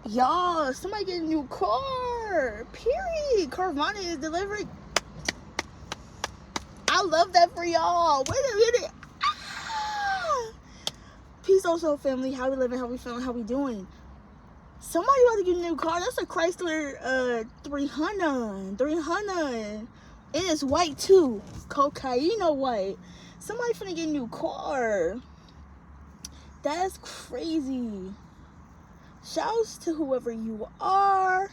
Y'all, somebody get a new car. Period. Carvana is delivering. I love that for y'all. Wait a minute. Ah! Peace also, family. How we living, how we feeling, how we doing. Somebody about to get a new car. That's a Chrysler 300. It is white too. Cocaine white. Somebody finna get a new car. That's crazy. Shouts to whoever you are,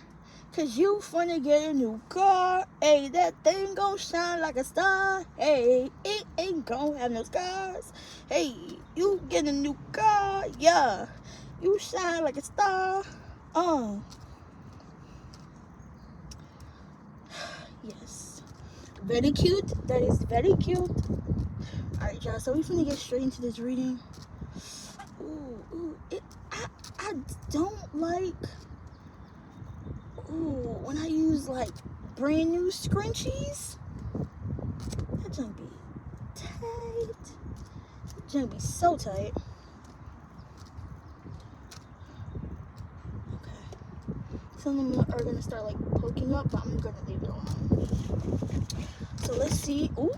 cause you finna get a new car. Hey, that thing gon' shine like a star. Hey, it ain't gon' have no scars. Hey, you get a new car, yeah. You shine like a star. Yes. Very cute. That is very cute. Alright, y'all, so we finna get straight into this reading. I don't like when I use like brand new scrunchies. That junk be tight. That junk be so tight. Okay. Some of them are gonna start like poking up, but I'm gonna leave it alone. So let's see. Ooh.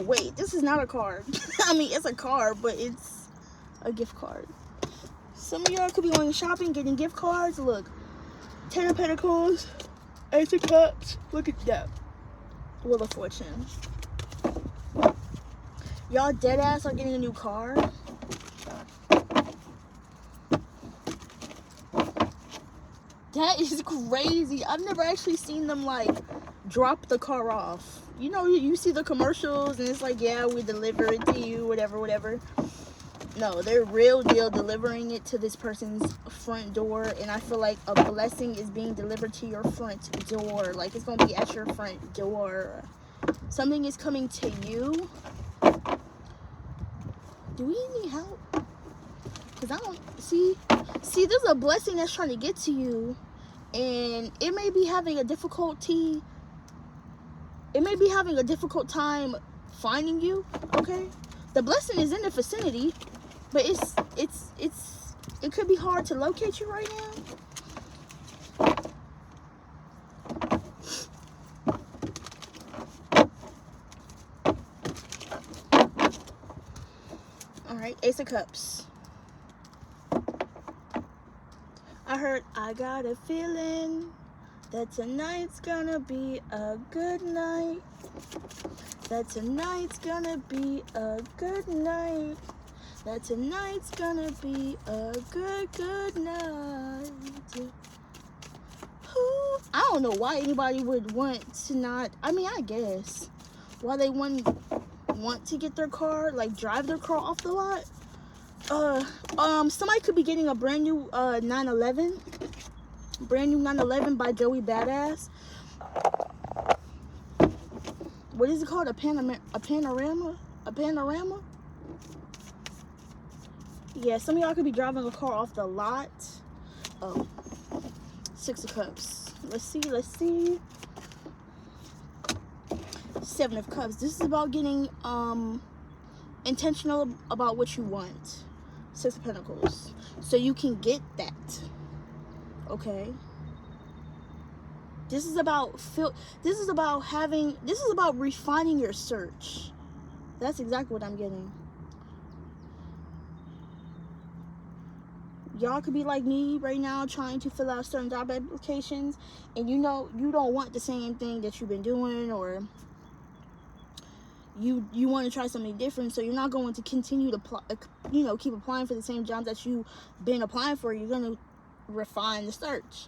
Wait, this is not a card. I mean, it's a card, but it's a gift card. Some of y'all could be going shopping, getting gift cards. Look, 10 of Pentacles, Ace of Cups. Look at that. Wheel of Fortune. Y'all dead ass are getting a new car. That is crazy. I've never actually seen them like drop the car off. You know, you see the commercials and it's like, yeah, we deliver it to you, whatever. No, they're real deal delivering it to this person's front door, and I feel like a blessing is being delivered to your front door. Like, it's gonna be at your front door. Something is coming to you. Do we need help? Because I don't see there's a blessing that's trying to get to you, and it may be having a difficult time finding you. Okay, the blessing is in the vicinity, but it could be hard to locate you right now. All right, Ace of Cups. I heard, I got a feeling that tonight's gonna be a good night. That tonight's gonna be a good night. That tonight's gonna be a good night. Ooh, I don't know why anybody would want to not, I mean, I guess why they want to get their car, like drive their car off the lot. Somebody could be getting a brand new 911. Brand new 911 by Joey Badass. What is it called? A panorama? Yeah, some of y'all could be driving a car off the lot. Oh, 6 of Cups. Let's see. 7 of Cups. This is about getting intentional about what you want. 6 of Pentacles. So you can get that. Okay. This is about refining your search. That's exactly what I'm getting. Y'all could be like me right now, trying to fill out certain job applications, and you know you don't want the same thing that you've been doing, or you want to try something different, so you're not going to continue to keep applying for the same jobs that you've been applying for. You're going to refine the search.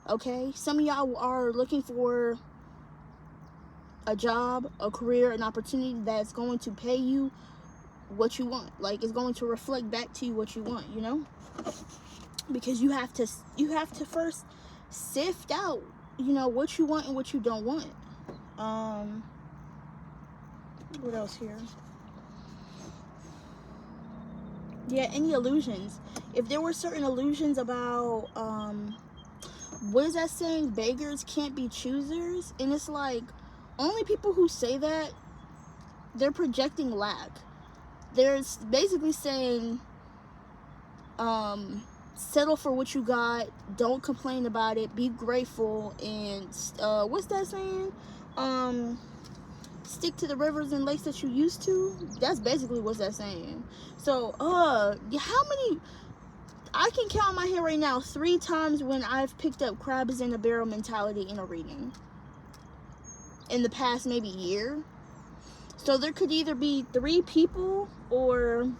Okay, some of y'all are looking for a job, a career, an opportunity that's going to pay you what you want. Like, it's going to reflect back to you what you want, you know? Because you have to first sift out, what you want and what you don't want. What else here? Yeah, any illusions. If there were certain illusions about what is that saying? Beggars can't be choosers. And it's like, only people who say that, they're projecting lack. They're basically saying, settle for what you got. Don't complain about it. Be grateful. And what's that saying? Stick to the rivers and lakes that you used to. That's basically what that's saying. So how many, I can count on my hand right now 3 times when I've picked up crabs in a barrel mentality in a reading in the past maybe year. So there could either be 3 people or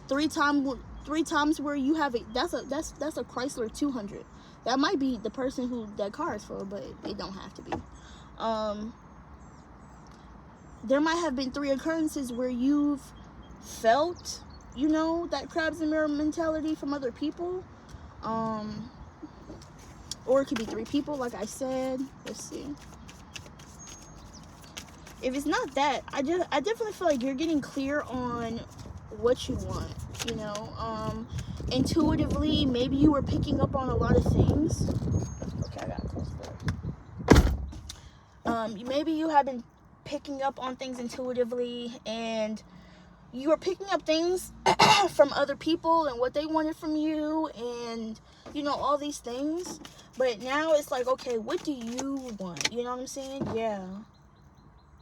3 times where you have it. That's a Chrysler 200. That might be the person who that car is for, but it don't have to be. There might have been 3 occurrences where you've felt, you know, that crabs and mirror mentality from other people. Or it could be 3 people, like I said. Let's see. If it's not that, I definitely feel like you're getting clear on what you want, you know. Intuitively, maybe you were picking up on a lot of things. Okay, I gotta close the door. Maybe you have been picking up on things intuitively, and you were picking up things from other people and what they wanted from you, and you know, all these things. But now it's like, okay, what do you want? You know what I'm saying?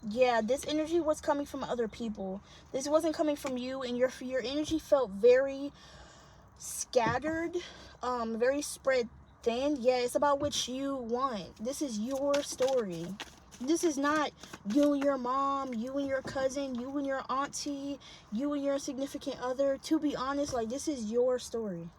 Yeah, this energy was coming from other people. This wasn't coming from you, and your energy felt very scattered, very spread thin. Yeah, it's about what you want. This is your story. This is not you and your mom, you and your cousin, you and your auntie, you and your significant other. To be honest, like, this is your story.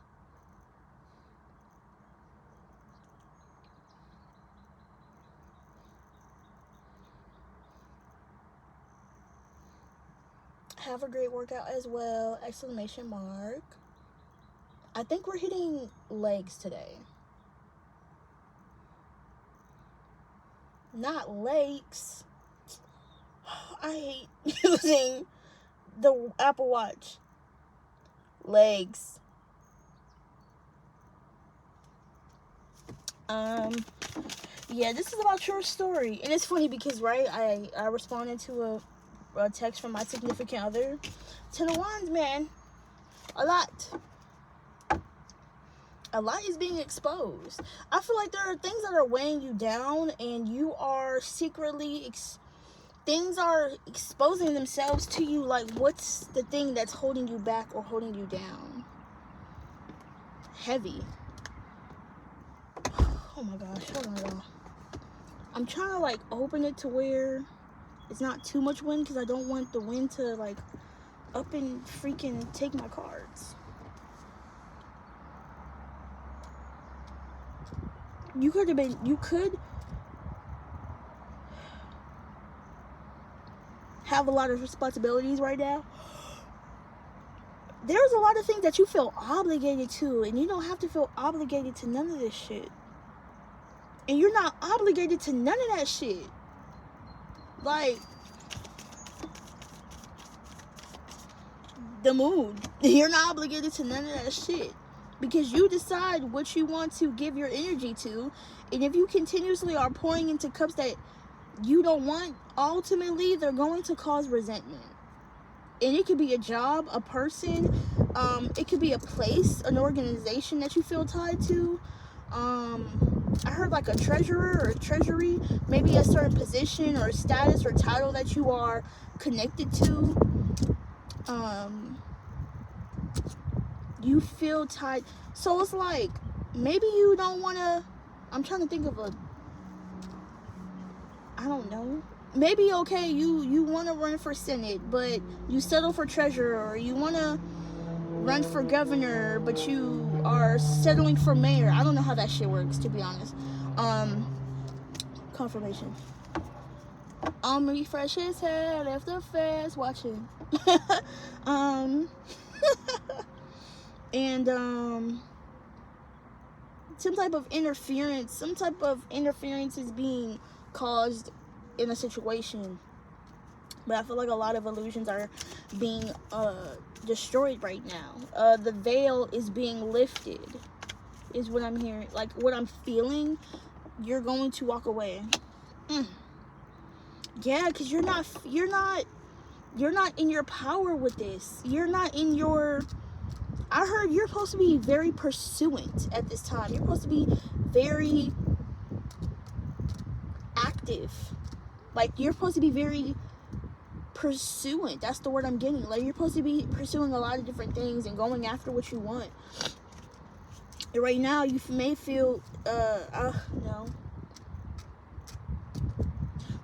Have a great workout as well! Exclamation mark. I think we're hitting legs today. Not lakes. I hate using the Apple Watch. Legs. Yeah, this is about your story. And it's funny because, right, I responded to a text from my significant other. 10 of Wands, man. A lot is being exposed. I feel like there are things that are weighing you down, and you are secretly things are exposing themselves to you. Like, what's the thing that's holding you back or holding you down? Heavy. Oh my gosh, hold on, y'all. I'm trying to, like, open it to where it's not too much wind, because I don't want the wind to, like, up and freaking take my cards. You could have a lot of responsibilities right now. There's a lot of things that you feel obligated to, and you don't have to feel obligated to none of this shit. And you're not obligated to none of that shit. Like, the moon. You're not obligated to none of that shit. Because you decide what you want to give your energy to. And if you continuously are pouring into cups that you don't want, ultimately they're going to cause resentment. And it could be a job, a person, it could be a place, an organization that you feel tied to. I heard like a treasurer or a treasury, maybe a certain position or status or title that you are connected to. You feel tied. So it's like, maybe you don't want to, I'm trying to think of I don't know. Maybe, okay, you want to run for Senate, but you settle for treasurer, or you want to run for governor, but you are settling for mayor. I don't know how that shit works, to be honest. Confirmation. Refresh his head after fast watching. And some type of interference is being caused in a situation. But I feel like a lot of illusions are being destroyed right now. The veil is being lifted, is what I'm hearing. Like, what I'm feeling, you're going to walk away. Yeah, because you're not in your power with this. You're not in your I heard you're supposed to be very pursuant at this time. You're supposed to be very active. Like, you're supposed to be very pursuant. That's the word I'm getting. Like, you're supposed to be pursuing a lot of different things and going after what you want. And right now, you may feel, no.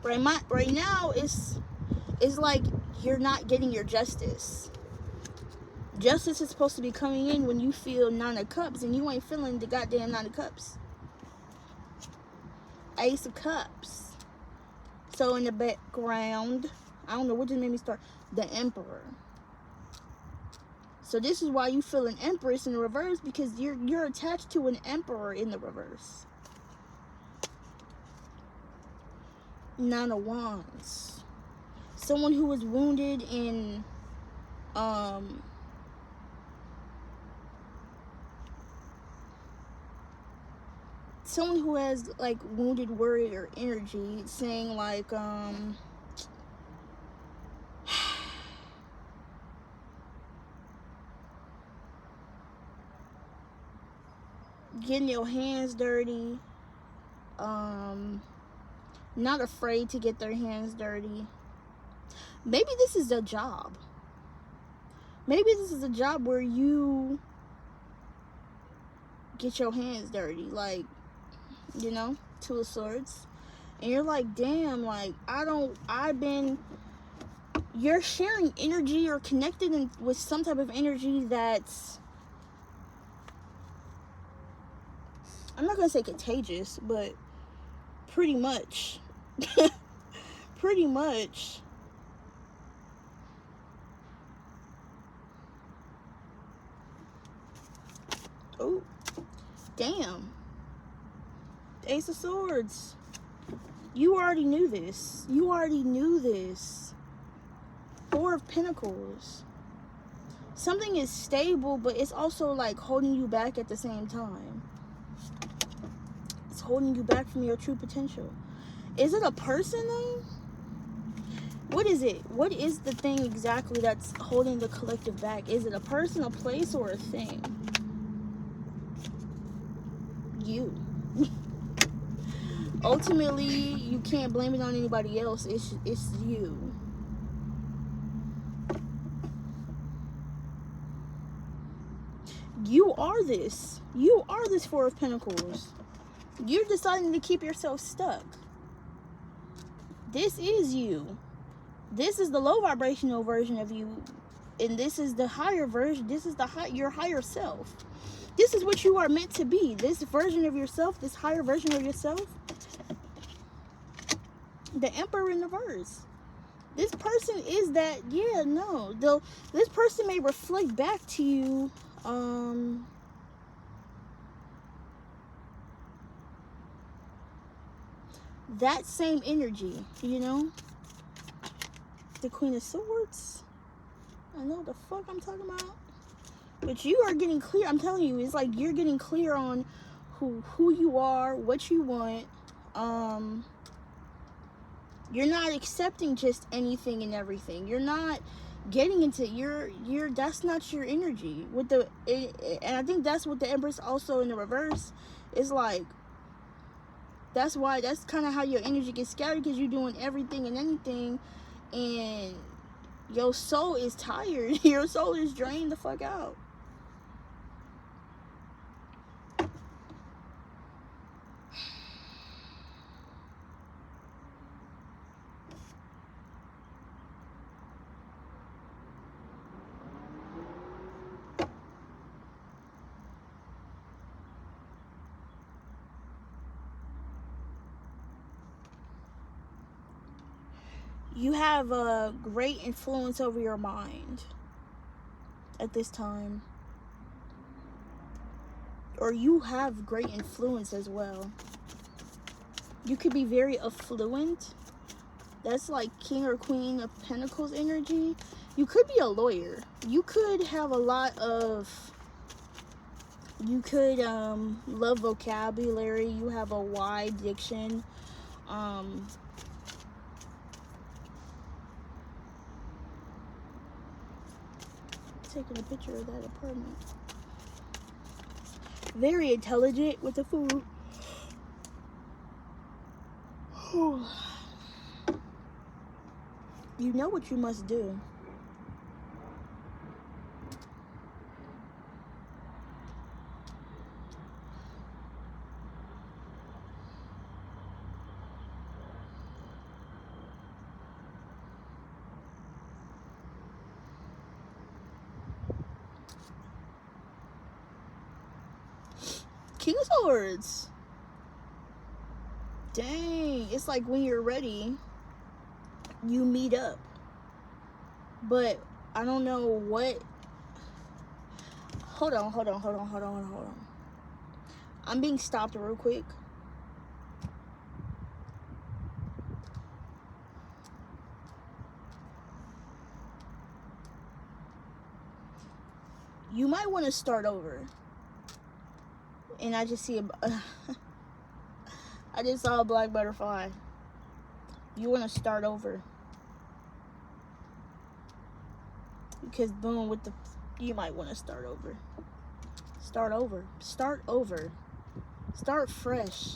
Right now, it's like you're not getting your justice. Justice is supposed to be coming in when you feel 9 of Cups, and you ain't feeling the goddamn 9 of Cups. Ace of Cups. So in the background, I don't know what just made me start. The Emperor. So this is why you feel an Empress in the reverse, because you're attached to an Emperor in the reverse. 9 of Wands. Someone who was wounded in someone who has like wounded warrior energy, saying like getting your hands dirty, not afraid to get their hands dirty. Maybe this is a job. Maybe this is a job where you get your hands dirty, like, you know, 2 of Swords. And you're like, damn, like, you're sharing energy or connected with some type of energy that's, I'm not going to say contagious, but pretty much. Pretty much. Oh, damn. Ace of Swords. You already knew this. You already knew this. 4 of Pentacles. Something is stable, but it's also like holding you back at the same time. It's holding you back from your true potential. Is it a person though? What is it? What is the thing exactly that's holding the collective back? Is it a person, a place, or a thing? You. Ultimately, you can't blame it on anybody else. It's you. You are this. You are this 4 of Pentacles. You're deciding to keep yourself stuck. This is you. This is the low vibrational version of you, and this is the higher version. This is your higher self. This is what you are meant to be. This version of yourself, this higher version of yourself. The Emperor in the verse. This person is that, yeah, no. Though this person may reflect back to you, that same energy, you know? The Queen of Swords. I know the fuck I'm talking about. But you are getting clear. I'm telling you, it's like you're getting clear on who you are, what you want. You're not accepting just anything and everything. You're not getting into that's not your energy. And I think that's what the Empress also in the reverse is like. That's kind of how your energy gets scattered, because you're doing everything and anything, and your soul is tired. Your soul is drained the fuck out. You have a great influence over your mind at this time. Or you have great influence as well. You could be very affluent. That's like King or Queen of Pentacles energy. You could be a lawyer. You could have a lot of... You could love vocabulary. You have a wide diction. taking a picture of that apartment. Very intelligent with the food. You know what you must do. King of Swords. Dang, it's like when you're ready, you meet up. But I don't know what. Hold on. I'm being stopped real quick. You might want to start over. And I just see I just saw a black butterfly. You want to start over. Because boom, with the, you might want to start over. Start over. Start over. Start fresh.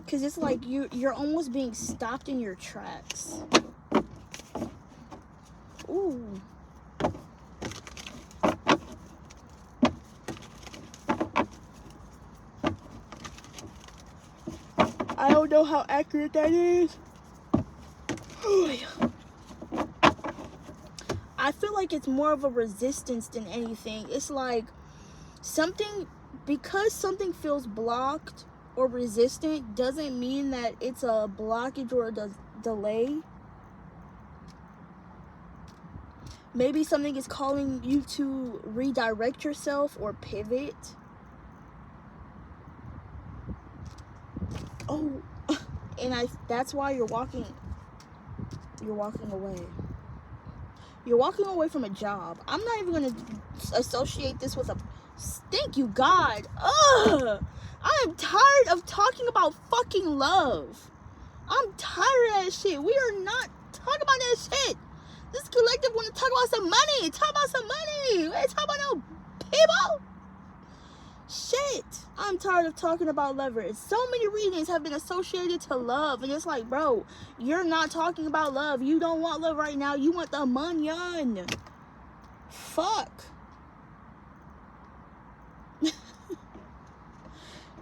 Because it's like you're almost being stopped in your tracks. Ooh. I don't know how accurate that is. I feel like it's more of a resistance than anything. It's like something, because something feels blocked or resistant doesn't mean that it's a blockage or a delay. Maybe something is calling you to redirect yourself or pivot. Oh, and that's why you're walking away. You're walking away from a job. I'm not even going to associate this with a, thank you, God. Ugh. I am tired of talking about fucking love. I'm tired of that shit. We are not talking about that shit. This collective want to talk about some money. Talk about some money. We ain't talking about no people. Shit. I'm tired of talking about leverage. So many readings have been associated to love. And it's like, bro, you're not talking about love. You don't want love right now. You want the money. Fuck.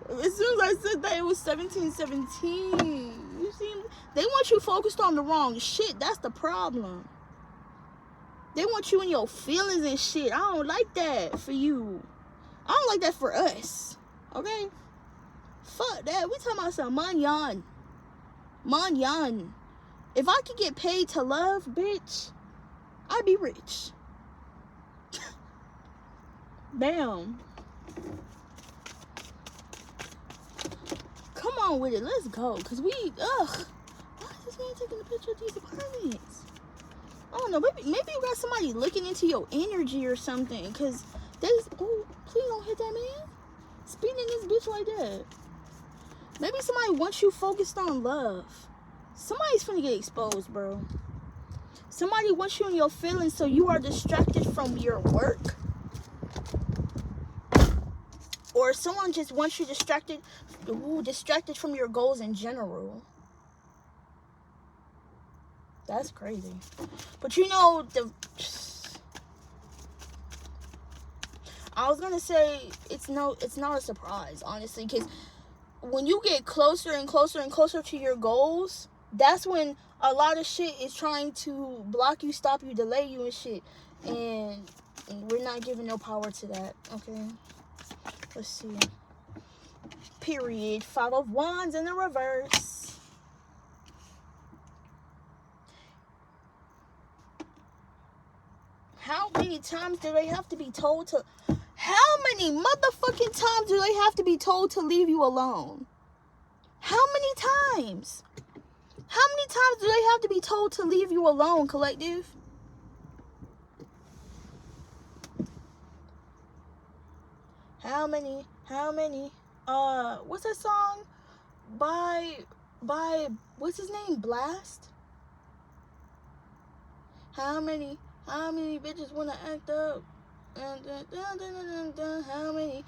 As soon as I said that, it was 1717. You see, they want you focused on the wrong shit. That's the problem. They want you in your feelings and shit. I don't like that for you. I don't like that for us. Okay? Fuck that. We talking about some manyan. Manyan. If I could get paid to love, bitch, I'd be rich. Bam. Come on with it. Let's go. Because why is this man taking a picture of these apartments? I don't know. Maybe you got somebody looking into your energy or something. Because oh, please don't hit that man. Speeding this bitch like that. Maybe somebody wants you focused on love. Somebody's finna get exposed, bro. Somebody wants you in your feelings so you are distracted from your work. Or someone just wants you distracted from your goals in general. That's crazy. But you know, I was gonna say it's not a surprise, honestly, because when you get closer and closer and closer to your goals, that's when a lot of shit is trying to block you, stop you, delay you and shit. And we're not giving no power to that, okay? Let's see. Period. 5 of Wands in the reverse. How many times do they have to be told to... How many motherfucking times do they have to be told to leave you alone? How many times? How many times do they have to be told to leave you alone, collective? How many? What's that song? By what's his name? Blast? How many bitches wanna act up? How many?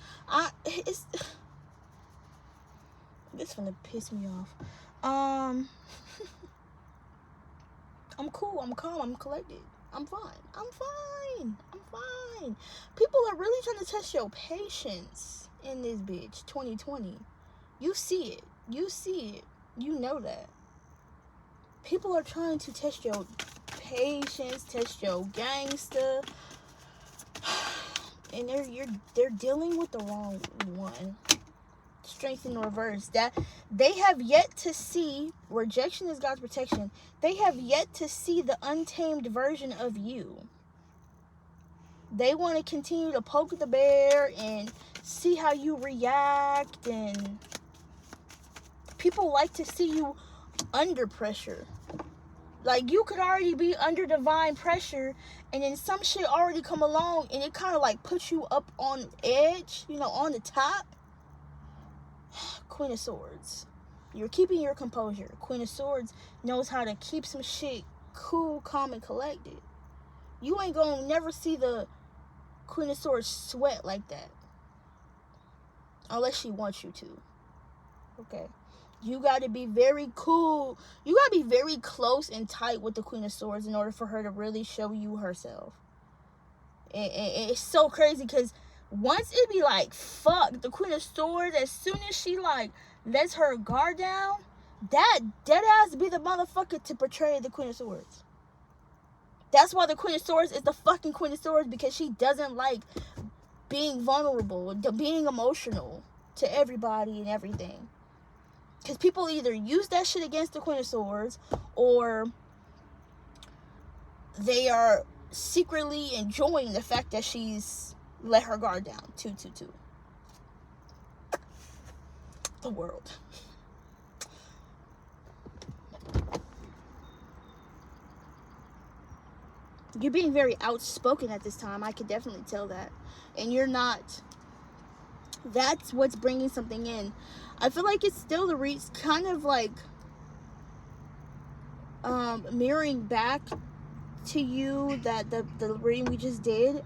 This gonna piss me off. I'm cool, I'm calm, I'm collected. I'm fine. People are really trying to test your patience in this bitch, 2020. You see it. You know that. People are trying to test your patience, test your gangster. And they're dealing with the wrong one. Strength in reverse. That they have yet to see. Rejection is God's protection. They have yet to see the untamed version of you. They want to continue to poke the bear and see how you react, and people like to see you under pressure. Like, you could already be under divine pressure, and then some shit already come along, and it kind of like puts you up on edge, on the top. Queen of Swords. You're keeping your composure. Queen of Swords knows how to keep some shit cool, calm, and collected. You ain't gonna never see the Queen of Swords sweat like that. Unless she wants you to. Okay. You gotta be very cool. You gotta be very close and tight with the Queen of Swords in order for her to really show you herself. And it's so crazy because once it be like, fuck, the Queen of Swords, as soon as she like lets her guard down, that dead ass be the motherfucker to portray the Queen of Swords. That's why the Queen of Swords is the fucking Queen of Swords, because she doesn't like being vulnerable, being emotional to everybody and everything. Because people either use that shit against the Queen of Swords, or they are secretly enjoying the fact that she's let her guard down. 222. The world. You're being very outspoken at this time. I could definitely tell that. And you're not. That's what's bringing something in. I feel like it's still the kind of like mirroring back to you that the reading we just did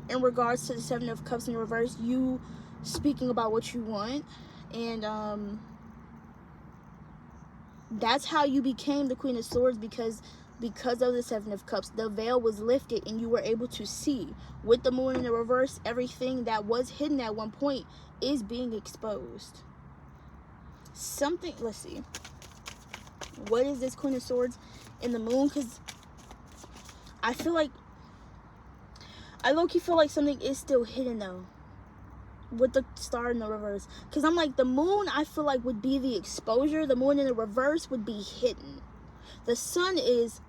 in regards to the Seven of Cups in reverse, you speaking about what you want, and that's how you became the Queen of Swords, because of the Seven of Cups. The veil was lifted and you were able to see. With the Moon in the reverse, everything that was hidden at one point is being exposed. Let's see. What is this Queen of Swords in the Moon? Because I low-key feel like something is still hidden though, with the Star in the reverse. Because I'm like, the Moon I feel like would be the exposure. The Moon in the reverse would be hidden. The Sun is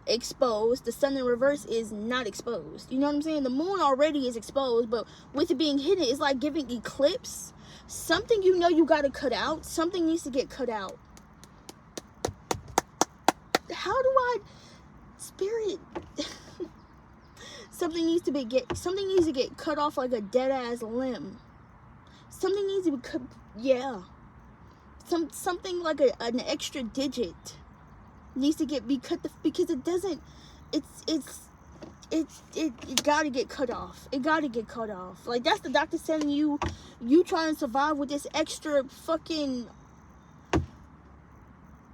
exposed. The Sun in reverse is not exposed. You know what I'm saying? The Moon already is exposed, but with it being hidden, it's like giving eclipse. Something you gotta cut out. Something needs to get cut out. How do I... Spirit... Something needs to get cut off like a dead ass limb. Something needs to be cut... Yeah. Something like an extra digit needs to be cut because it doesn't. It gotta get cut off. It gotta get cut off. Like, that's the doctor telling you trying to survive with this extra fucking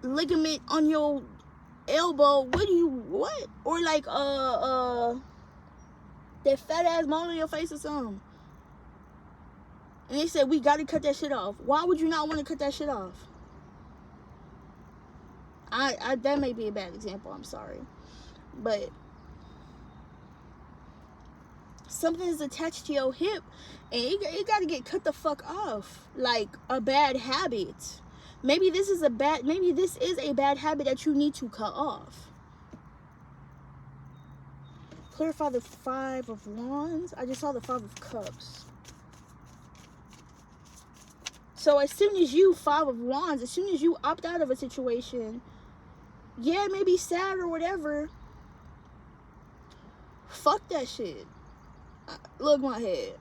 ligament on your elbow. What? Or like that fat ass mole on your face or something. And they said, we gotta cut that shit off. Why would you not want to cut that shit off? That may be a bad example, I'm sorry. But something is attached to your hip, and it gotta get cut the fuck off. Like a bad habit. Maybe this is a bad habit that you need to cut off. Clarify the Five of Wands. I just saw the Five of Cups. So as soon as you, Five of Wands, as soon as you opt out of a situation, yeah, it may be sad or whatever. Fuck that shit. Look my head.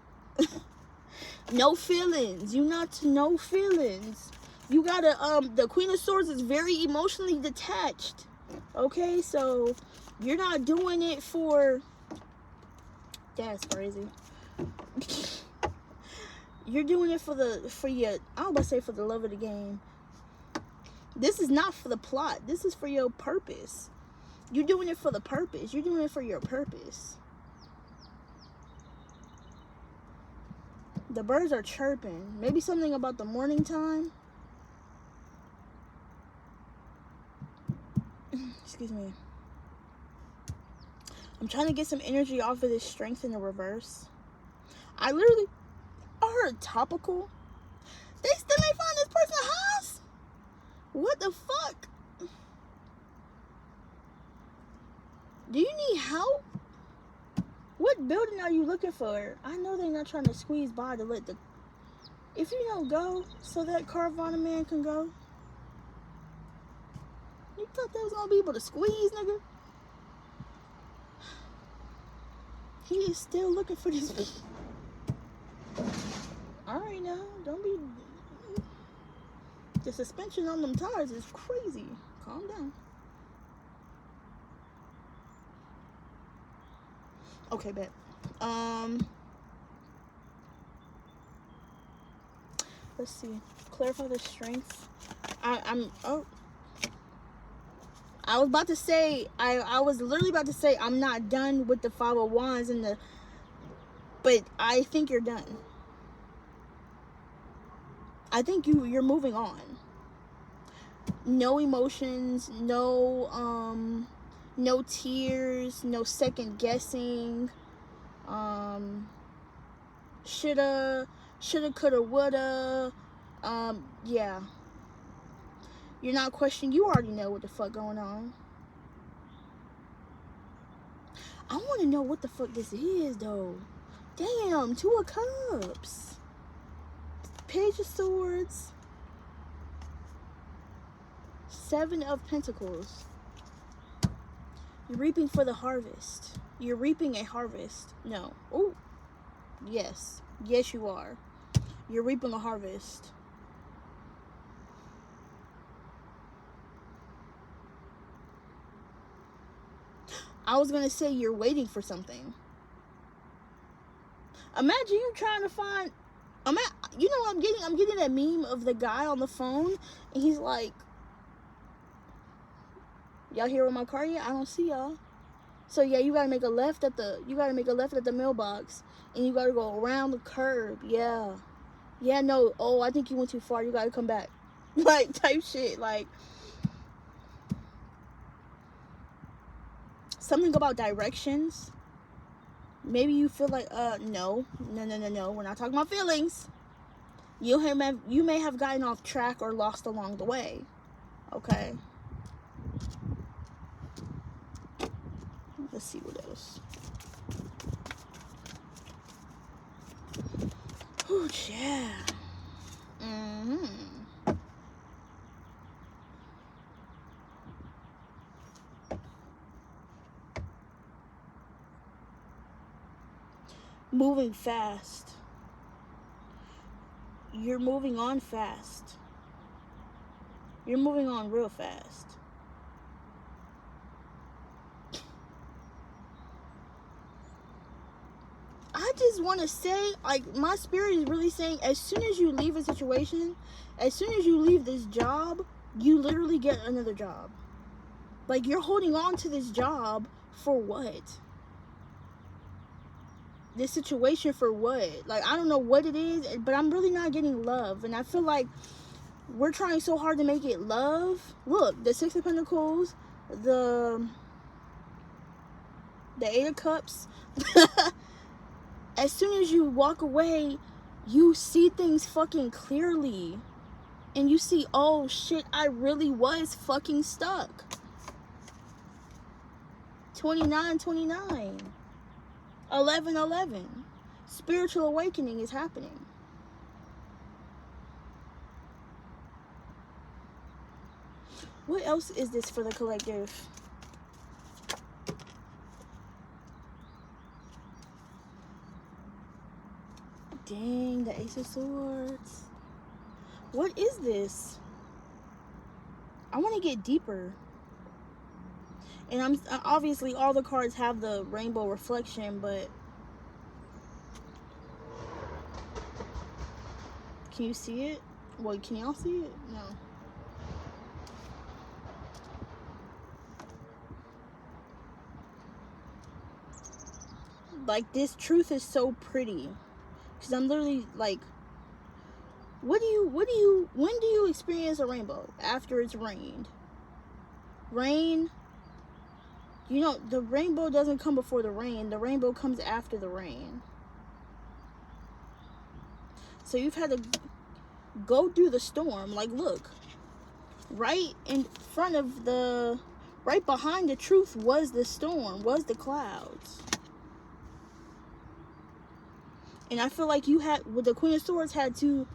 No feelings. No feelings. You gotta, the Queen of Swords is very emotionally detached. Okay, so you're not doing it for... That's crazy. You're doing it for your... I was about to say for the love of the game. This is not for the plot. This is for your purpose. You're doing it for the purpose. You're doing it for your purpose. The birds are chirping. Maybe something about the morning time. Excuse me. I'm trying to get some energy off of this strength in the reverse. I heard topical. They still ain't find this person's house? What the fuck? Do you need help? What building are you looking for? I know they're not trying to squeeze by to let the... If you don't go, so that Carvana man can go. You thought they was gonna be able to squeeze, nigga? He is still looking for this... Alright now, don't be... The suspension on them tires is crazy. Calm down. Okay, bet. Let's see. Clarify the strengths. Oh. I was about to say, I was literally about to say I'm not done with the 5 of Wands and the... But I think you're done. I think you're moving on. No emotions, no tears, no second guessing. Shoulda, coulda, woulda. Yeah. You're not questioning. You already know what the fuck going on. I want to know what the fuck this is, though. Damn, 2 of Cups. Page of Swords. 7 of Pentacles. You're reaping for the harvest. You're reaping a harvest. No. Oh. Yes. Yes, you are. You're reaping a harvest. I was going to say you're waiting for something. Imagine you trying to find... you know what I'm getting? I'm getting that meme of the guy on the phone. And he's like... Y'all here with my car yet? I don't see y'all. So yeah, you gotta make a left at the mailbox. And you gotta go around the curb. Yeah. Yeah, no. Oh, I think you went too far. You gotta come back. Like, type shit. Like... Something about directions. Maybe you feel like, no. We're not talking about feelings. You may have gotten off track or lost along the way. Okay. Let's see what else. Oh, yeah. Moving fast. You're moving on fast. You're moving on real fast. I just want to say, like, my spirit is really saying, as soon as you leave a situation, as soon as you leave this job, you literally get another job. Like, you're holding on to this job for what? This situation for what? Like, I don't know what it is, but I'm really not getting love. And I feel like we're trying so hard to make it love. Look, the 6 of Pentacles, the 8 of Cups. As soon as you walk away, you see things fucking clearly. And you see, oh shit, I really was fucking stuck. 29. 11. Spiritual awakening is happening. What else is this for the collective? Dang, the Ace of Swords. What is this? I want to get deeper. And I'm obviously all the cards have the rainbow reflection, but can you see it? Wait, can y'all see it? No. Like, this truth is so pretty. Because I'm literally like, when do you experience a rainbow? After it's rained. Rain, you know, the rainbow doesn't come before the rain. The rainbow comes after the rain. So you've had to go through the storm. Like, look, right in front of right behind the truth was the storm, was the clouds. And I feel like you had, with the Queen of Swords, had to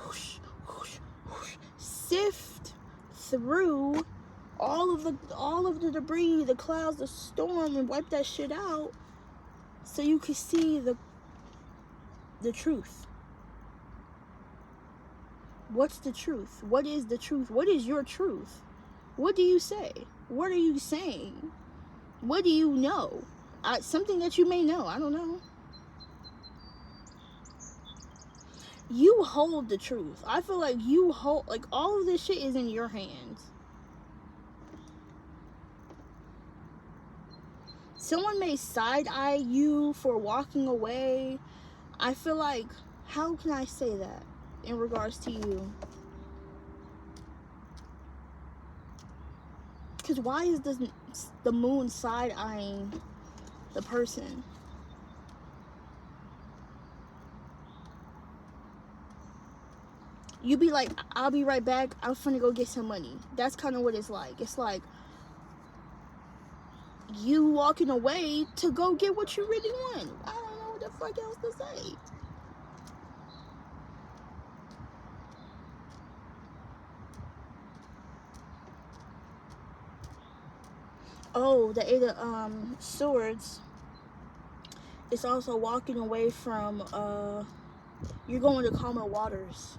whoosh, whoosh, whoosh, sift through all of the debris, the clouds, the storm, and wipe that shit out so you could see the truth. What's the truth? What is the truth? What is your truth? What do you say? What are you saying? What do you know? Something that you may know. I don't know. You hold the truth. I feel like you hold, like, all of this shit is in your hands. Someone may side-eye you for walking away. I feel like, how can I say that in regards to you? Because why is the moon side-eyeing the person? You be like, I'll be right back. I'm finna go get some money. That's kind of what it's like. It's like you walking away to go get what you really want. I don't know what the fuck else to say. Oh, the Eight of Swords. It's also walking away from, you're going to calmer waters.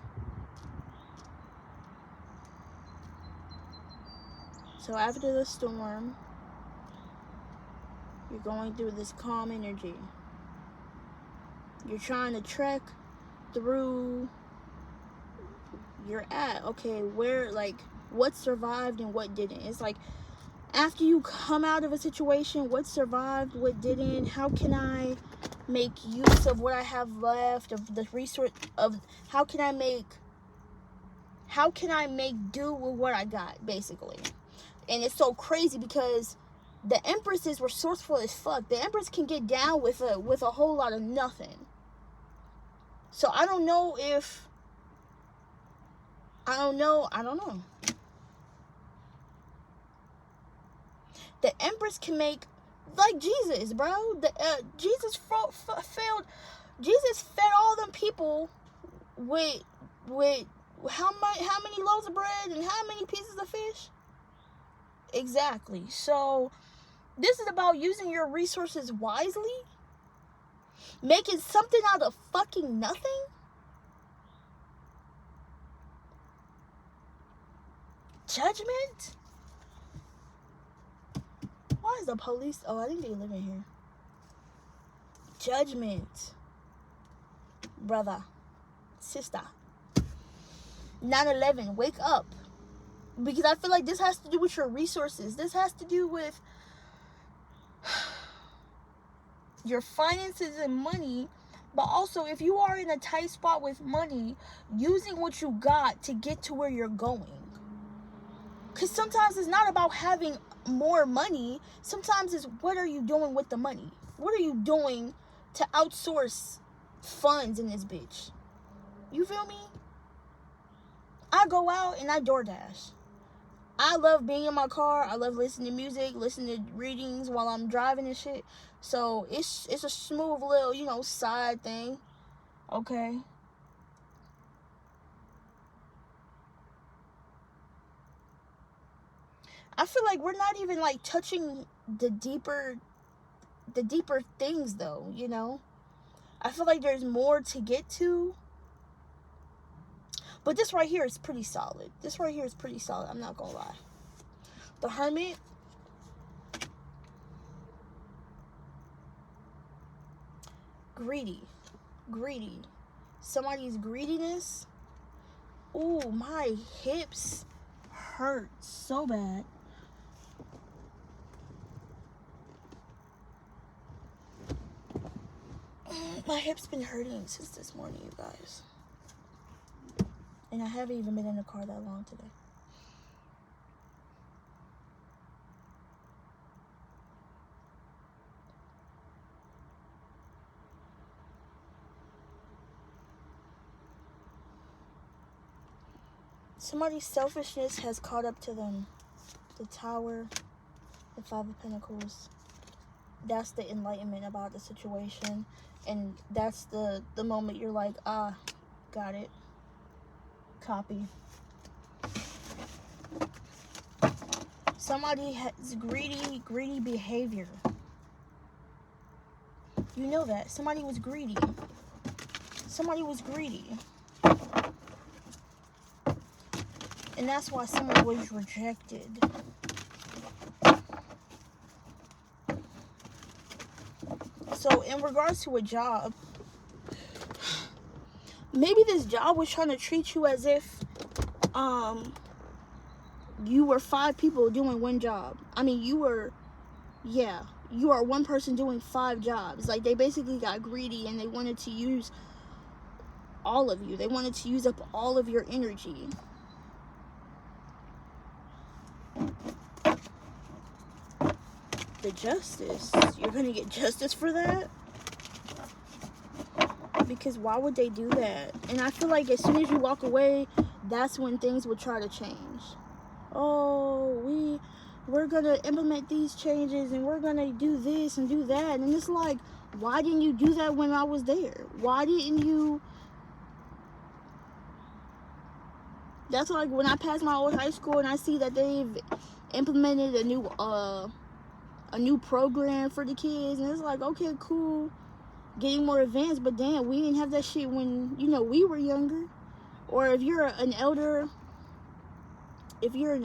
So after the storm, you're going through this calm energy. You're trying to trek through, you're at, okay, where, like, what survived and what didn't. It's like, after you come out of a situation, what survived, what didn't, how can I make use of what I have left, of the resource, of how can I make do with what I got, basically. And it's so crazy because the empresses were resourceful as fuck. The empress can get down with a whole lot of nothing. So I don't know. The empress can make, like Jesus, bro. Jesus failed. Jesus fed all them people with how many loaves of bread and how many pieces of fish? Exactly. So this is about using your resources wisely, making something out of fucking nothing. Judgment. Why is the police? Oh, I think they live in here. Judgment. Brother. Sister. 9/11. Wake up. Because I feel like this has to do with your resources. This has to do with your finances and money. But also, if you are in a tight spot with money, using what you got to get to where you're going. Because sometimes it's not about having more money. Sometimes it's, what are you doing with the money? What are you doing to outsource funds in this bitch? You feel me? I go out and I DoorDash. I love being in my car. I love listening to music, listening to readings while I'm driving and shit. So it's a smooth little, side thing. Okay. I feel like we're not even like touching the deeper things though, I feel like there's more to get to. But this right here is pretty solid. I'm not gonna lie. The Hermit. greedy. Somebody's greediness. Ooh, my hips hurt so bad. My hips been hurting since this morning, you guys. And I haven't even been in the car that long today. Somebody's selfishness has caught up to them. The Tower, the Five of Pentacles. That's the enlightenment about the situation. And that's the moment you're like, ah, got it. Copy. Somebody has greedy behavior. You know that. Somebody was greedy. Somebody was greedy. And that's why someone was rejected. So in regards to a job, maybe this job was trying to treat you as if you were 5 people doing one job. I mean, you are one person doing 5 jobs. Like, they basically got greedy and they wanted to use all of you. They wanted to use up all of your energy. The Justice. You're gonna get justice for that? Because why would they do that? And I feel like as soon as you walk away, that's when things will try to change. Oh, we're gonna implement these changes and we're gonna do this and do that. And it's like, why didn't you do that when I was there? Why didn't you? That's like when I pass my old high school and I see that they've implemented a new program for the kids, and it's like, okay, cool, getting more advanced, but damn, we didn't have that shit when, you know, we were younger. Or if you're an elder, if you're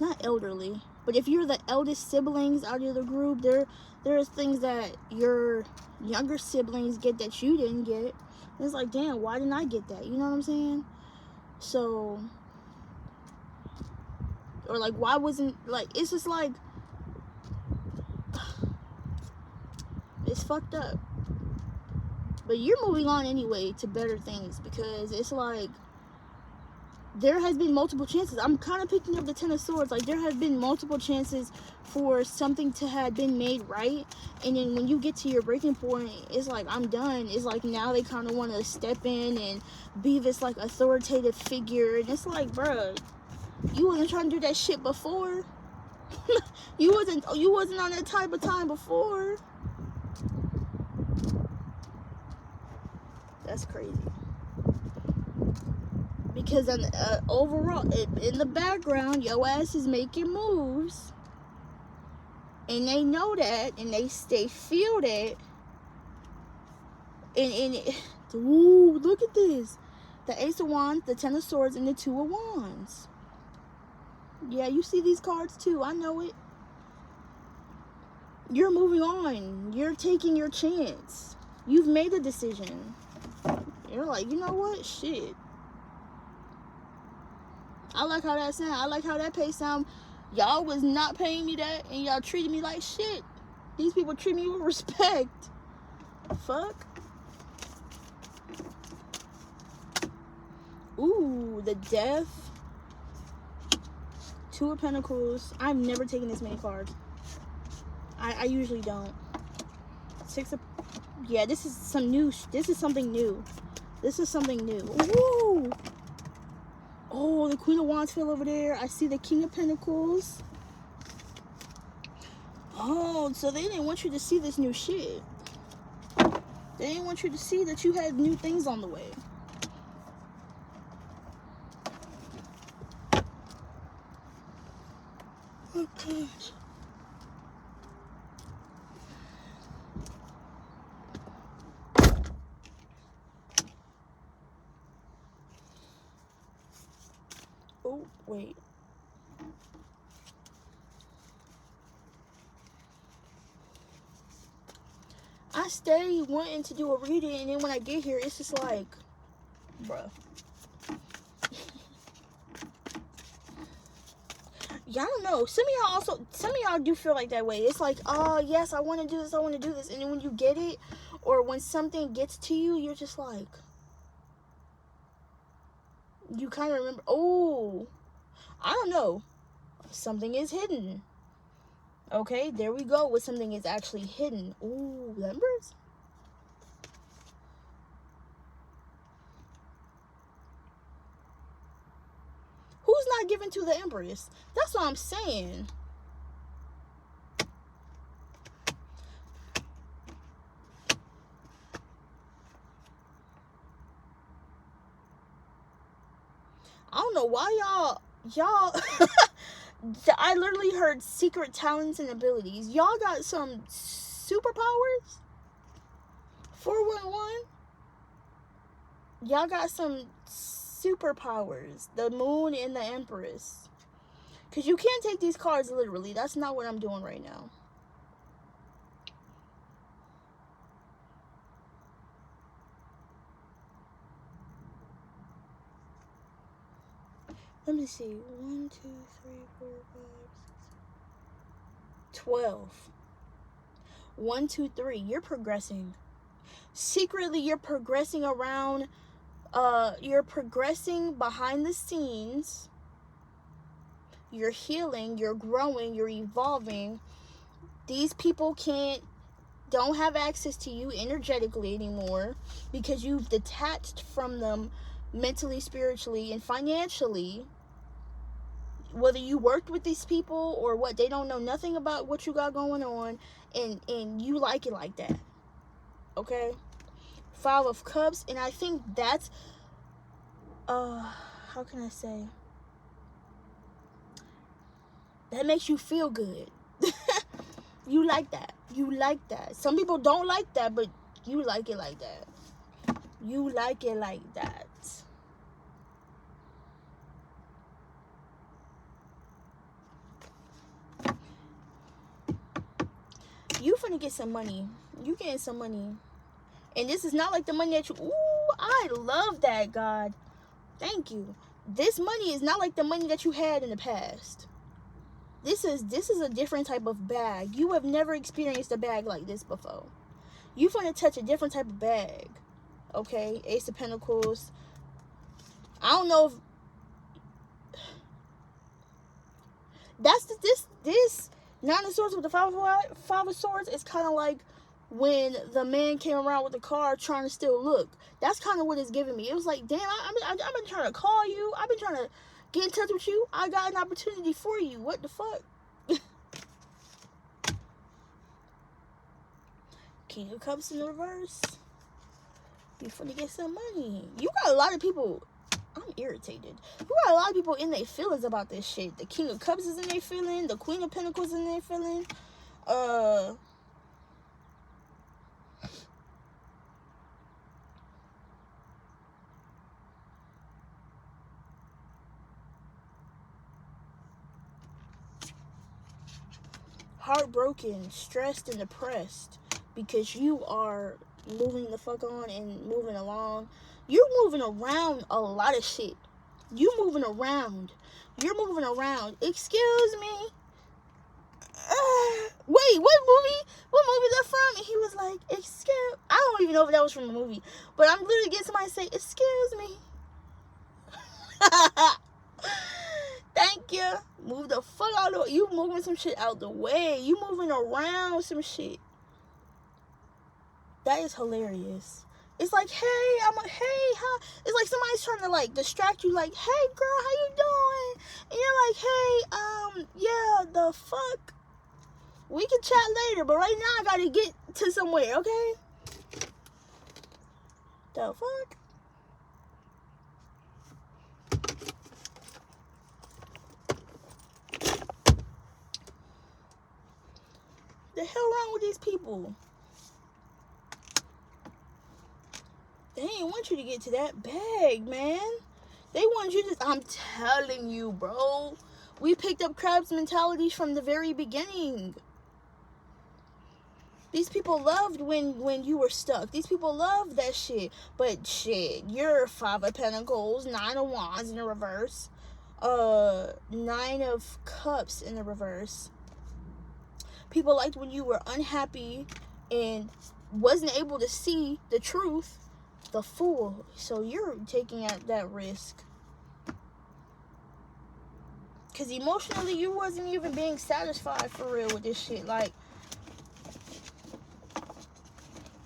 not elderly, but if you're the eldest siblings out of the group, there's things that your younger siblings get that you didn't get. And it's like, damn, why didn't I get that? You know what I'm saying? So, or like, why wasn't, like, it's just like, it's fucked up. But you're moving on anyway to better things, because it's like, there has been multiple chances. I'm kind of picking up the Ten of Swords. Like, there have been multiple chances for something to have been made right. And then when you get to your breaking point, it's like, I'm done. It's like, now they kind of want to step in and be this, like, authoritative figure. And it's like, bruh, you wasn't trying to do that shit before. you wasn't on that type of time before. That's crazy. Because overall, in the background, your ass is making moves. And they know that. And they feel that. And ooh, look at this. The Ace of Wands, the Ten of Swords, and the Two of Wands. Yeah, you see these cards too. I know it. You're moving on. You're taking your chance. You've made a decision. You're like, you know what? Shit. I like how that sound. I like how that pay sound. Y'all was not paying me that, and y'all treated me like shit. These people treat me with respect. Fuck. Ooh, the Death. Two of Pentacles. I've never taken this many cards. I usually don't. Six of... Yeah, this is some new... This is something new. This is something new. Ooh. Oh, the Queen of Wands fell over there. I see the King of Pentacles. Oh, so they didn't want you to see this new shit. They didn't want you to see that you had new things on the way. Oh, gosh. Oh, wait. I I stay wanting to do a reading, and then when I get here, it's just like, bruh. Y'all don't know. Some of y'all do feel like that way. It's like, oh, yes, I want to do this, I want to do this. And then when you get it, or when something gets to you, you're just like, you kind of remember, oh, I don't know. Something is hidden. Okay, there we go with something is actually hidden. Ooh, numbers? Who's not given to the Empress? That's what I'm saying. I don't know why y'all I literally heard secret talents and abilities. Y'all got some superpowers? 411? Y'all got some superpowers. The Moon and the Empress. Because you can't take these cards literally. That's not what I'm doing right now. Let me see. 1, 2, 3, 4, 5, 6, 12. 1, 2, 3. You're progressing. Secretly, you're progressing around. You're progressing behind the scenes. You're healing. You're growing. You're evolving. These people don't have access to you energetically anymore because you've detached from them mentally, spiritually, and financially. Whether you worked with these people or what, they don't know nothing about what you got going on, and you like it like that. Okay? 5 of Cups, and I think that's how can I say? That makes you feel good. You like that. You like that. Some people don't like that, but you like it like that. You like it like that. You finna get some money. You getting some money. And this is not like the money that you... Ooh, I love that, God. Thank you. This money is not like the money that you had in the past. This is a different type of bag. You have never experienced a bag like this before. You finna touch a different type of bag. Okay? Ace of Pentacles. I don't know if... That's this 9 of Swords with the 5 of Swords is kind of like when the man came around with the car trying to steal look. That's kind of what it's giving me. It was like, damn, I've been trying to call you. I've been trying to get in touch with you. I got an opportunity for you. What the fuck? King of Cups in the reverse. You finna get some money. You got a lot of people... I'm irritated. You got a lot of people in their feelings about this shit. The King of Cups is in their feeling. The Queen of Pentacles is in their feeling. Heartbroken, stressed, and depressed because you are moving the fuck on and moving along. You're moving around a lot of shit. You moving around. You're moving around. Excuse me. Wait, what movie? What movie is that from? And he was like, excuse... I don't even know if that was from a movie. But I'm literally getting somebody to say, excuse me. Thank you. Move the fuck out of the way. You moving some shit out the way. You moving around some shit. That is hilarious. It's like, hey, hey, hi. It's like somebody's trying to, like, distract you, like, hey, girl, how you doing? And you're like, hey, yeah, the fuck? We can chat later, but right now I gotta get to somewhere, okay? The fuck? The hell wrong with these people? They didn't want you to get to that bag, man. They want you to... I'm telling you, bro. We picked up crab's mentalities from the very beginning. These people loved when you were stuck. These people loved that shit. But shit, you're 5 of Pentacles, 9 of Wands in the reverse, 9 of Cups in the reverse. People liked when you were unhappy and wasn't able to see the truth. The Fool. So you're taking out that risk. Because emotionally, you wasn't even being satisfied for real with this shit. Like,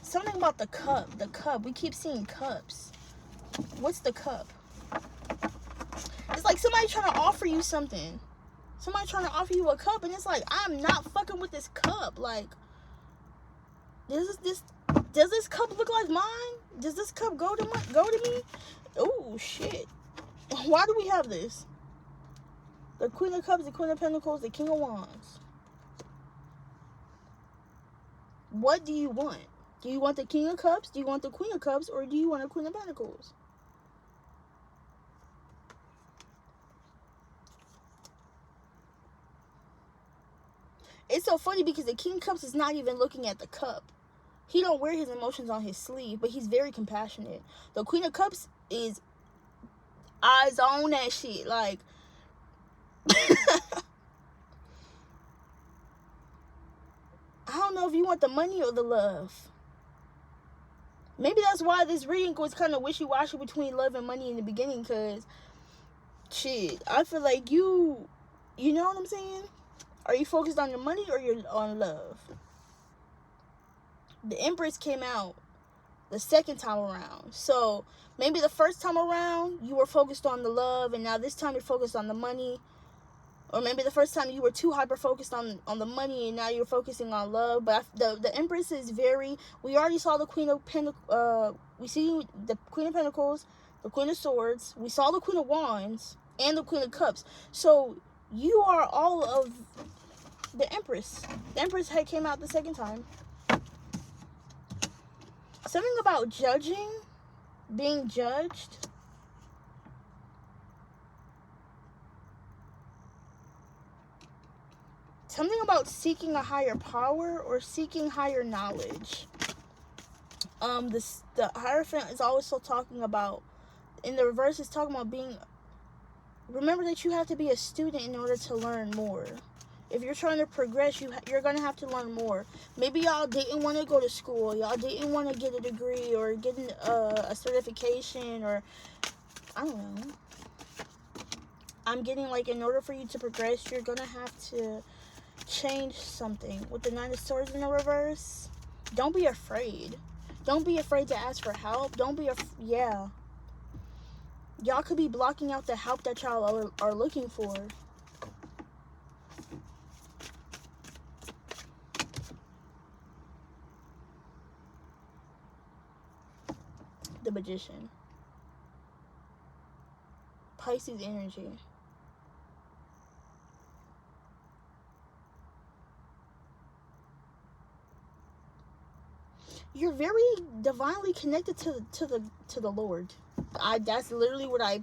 something about the cup. The cup. We keep seeing cups. What's the cup? It's like somebody trying to offer you something. Somebody trying to offer you a cup, and it's like, I'm not fucking with this cup. Like, does this cup look like mine? Does this cup go to me? Oh shit. Why do we have this? The Queen of Cups, the Queen of Pentacles, the King of Wands. What do you want? Do you want the King of Cups? Do you want the Queen of Cups? Or do you want a Queen of Pentacles? It's so funny because the King of Cups is not even looking at the cup. He don't wear his emotions on his sleeve, but he's very compassionate. The Queen of Cups is eyes on that shit. Like, I don't know if you want the money or the love. Maybe that's why this reading was kind of wishy-washy between love and money in the beginning, because, shit, I feel like you know what I'm saying? Are you focused on your money or you're on love? The Empress came out the second time around. So, maybe the first time around, you were focused on the love, and now this time you're focused on the money. Or maybe the first time you were too hyper-focused on the money, and now you're focusing on love. But the Empress is very... We already saw the Queen of Pentacles. We see the Queen of Pentacles, the Queen of Swords. We saw the Queen of Wands and the Queen of Cups. So, you are all of the Empress. The Empress had came out the second time. Something about judging, being judged. Something about seeking a higher power or seeking higher knowledge. The Hierophant is also talking about, in the reverse, it's talking about being... Remember that you have to be a student in order to learn more. If you're trying to progress, you're going to have to learn more. Maybe y'all didn't want to go to school. Y'all didn't want to get a degree or get a certification, or... I don't know. I'm getting, like, in order for you to progress, you're going to have to change something. With the 9 of Swords in the reverse, don't be afraid. Don't be afraid to ask for help. Don't be yeah. Y'all could be blocking out the help that y'all are looking for. The Magician. Pisces energy. You're very divinely connected to the Lord. That's literally what I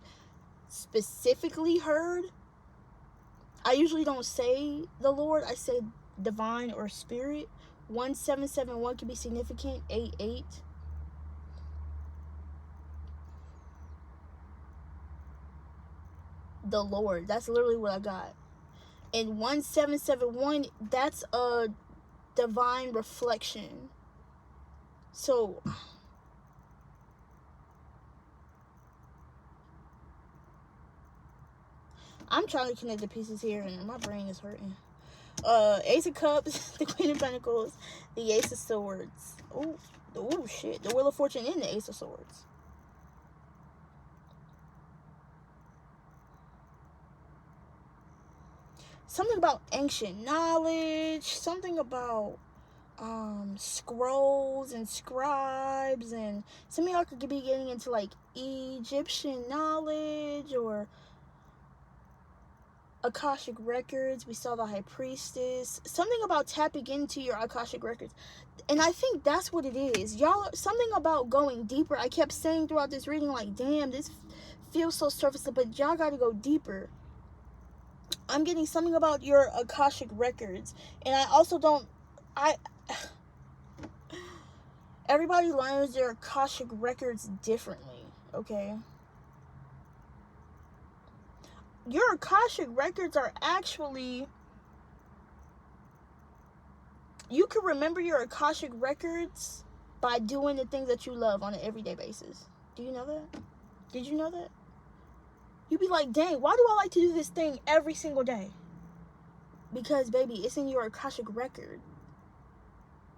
specifically heard. I usually don't say the Lord. I say divine or spirit. 1771 can be significant. 88. The Lord. That's literally what I got. And 1771, that's a divine reflection. So, I'm trying to connect the pieces here, and my brain is hurting. Ace of Cups, the Queen of Pentacles, the Ace of Swords. Oh shit. The Wheel of Fortune and the Ace of Swords. Something about ancient knowledge. Something about scrolls and scribes, and some of y'all could be getting into like Egyptian knowledge or Akashic records. We saw the High Priestess. Something about tapping into your Akashic records, and I think that's what it is. Y'all, something about going deeper. I kept saying throughout this reading, like, damn, this feels so surface, but y'all got to go deeper. I'm getting something about your Akashic records, and I also don't. Everybody learns their Akashic records differently, okay? Your Akashic records are actually... You can remember your Akashic records by doing the things that you love on an everyday basis. Do you know that? Did you know that? You'd be like, dang, why do I like to do this thing every single day? Because, baby, it's in your Akashic record.